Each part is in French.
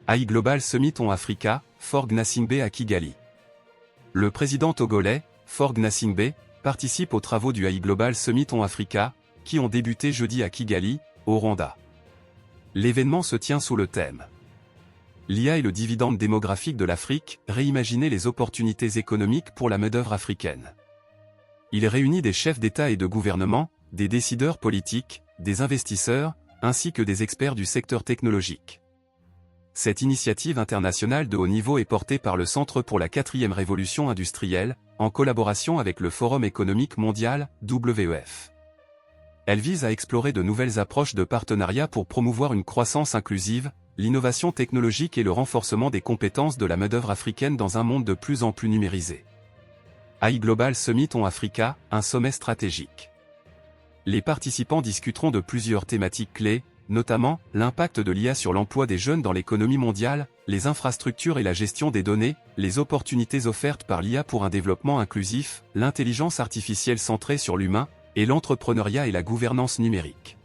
AI Global Summit on Africa, Faure Gnassingbé à Kigali. Le président togolais, Faure Gnassingbé, participe aux travaux du AI Global Summit on Africa, qui ont débuté jeudi à Kigali, au Rwanda. L'événement se tient sous le thème l'IA et le dividende démographique de l'Afrique, réimaginer les opportunités économiques pour la main-d'œuvre africaine. Il réunit des chefs d'État et de gouvernement, des décideurs politiques, des investisseurs, ainsi que des experts du secteur technologique. Cette initiative internationale de haut niveau est portée par le Centre pour la 4e Révolution industrielle, en collaboration avec le Forum économique mondial, WEF. Elle vise à explorer de nouvelles approches de partenariat pour promouvoir une croissance inclusive, l'innovation technologique et le renforcement des compétences de la main-d'œuvre africaine dans un monde de plus en plus numérisé. AI Global Summit on Africa, un sommet stratégique. Les participants discuteront de plusieurs thématiques clés, notamment l'impact de l'IA sur l'emploi des jeunes dans l'économie mondiale, les infrastructures et la gestion des données, les opportunités offertes par l'IA pour un développement inclusif, l'intelligence artificielle centrée sur l'humain, et l'entrepreneuriat et la gouvernance numérique.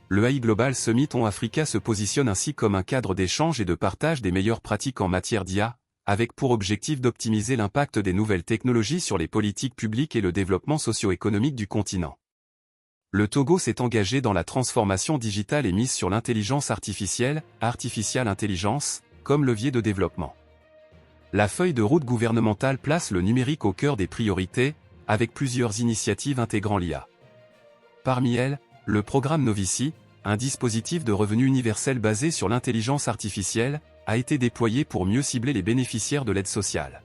Le AI Global Summit on Africa se positionne ainsi comme un cadre d'échange et de partage des meilleures pratiques en matière d'IA, avec pour objectif d'optimiser l'impact des nouvelles technologies sur les politiques publiques et le développement socio-économique du continent. Le Togo s'est engagé dans la transformation digitale et mise sur l'intelligence artificielle, Artificial Intelligence, comme levier de développement. La feuille de route gouvernementale place le numérique au cœur des priorités, avec plusieurs initiatives intégrant l'IA. Parmi elles, le programme Novici, un dispositif de revenu universel basé sur l'intelligence artificielle, a été déployé pour mieux cibler les bénéficiaires de l'aide sociale.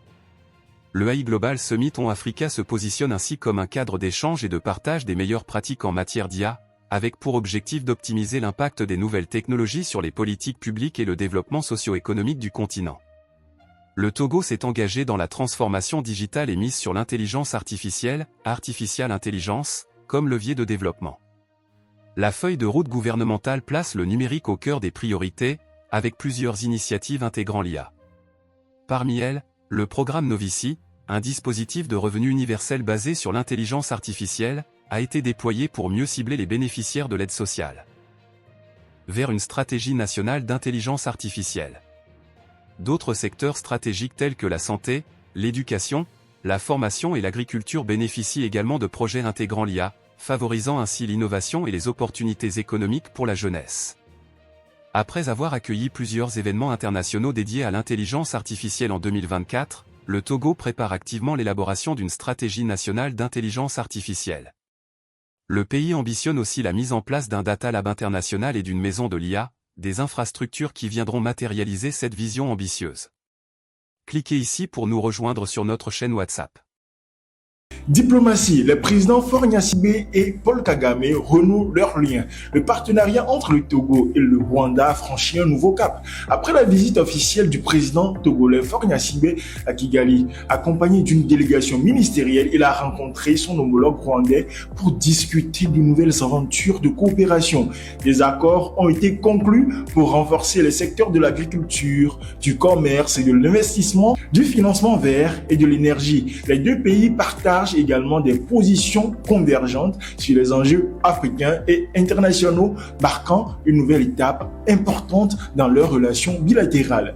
Le AI Global Summit on Africa se positionne ainsi comme un cadre d'échange et de partage des meilleures pratiques en matière d'IA, avec pour objectif d'optimiser l'impact des nouvelles technologies sur les politiques publiques et le développement socio-économique du continent. Le Togo s'est engagé dans la transformation digitale et mise sur l'intelligence artificielle, Artificial Intelligence, comme levier de développement. La feuille de route gouvernementale place le numérique au cœur des priorités, avec plusieurs initiatives intégrant l'IA. Parmi elles, le programme Novici, un dispositif de revenu universel basé sur l'intelligence artificielle, a été déployé pour mieux cibler les bénéficiaires de l'aide sociale. Vers une stratégie nationale d'intelligence artificielle. D'autres secteurs stratégiques tels que la santé, l'éducation, la formation et l'agriculture bénéficient également de projets intégrant l'IA, favorisant ainsi l'innovation et les opportunités économiques pour la jeunesse. Après avoir accueilli plusieurs événements internationaux dédiés à l'intelligence artificielle en 2024, le Togo prépare activement l'élaboration d'une stratégie nationale d'intelligence artificielle. Le pays ambitionne aussi la mise en place d'un data lab international et d'une maison de l'IA, des infrastructures qui viendront matérialiser cette vision ambitieuse. Cliquez ici pour nous rejoindre sur notre chaîne WhatsApp. Diplomatie, les présidents Faure Gnassingbé et Paul Kagame renouent leurs liens. Le partenariat entre le Togo et le Rwanda a franchi un nouveau cap. Après la visite officielle du président togolais Faure Gnassingbé à Kigali, accompagné d'une délégation ministérielle, il a rencontré son homologue rwandais pour discuter de nouvelles aventures de coopération. Des accords ont été conclus pour renforcer les secteurs de l'agriculture, du commerce et de l'investissement, du financement vert et de l'énergie. Les deux pays partagent également des positions convergentes sur les enjeux africains et internationaux, marquant une nouvelle étape importante dans leurs relations bilatérales.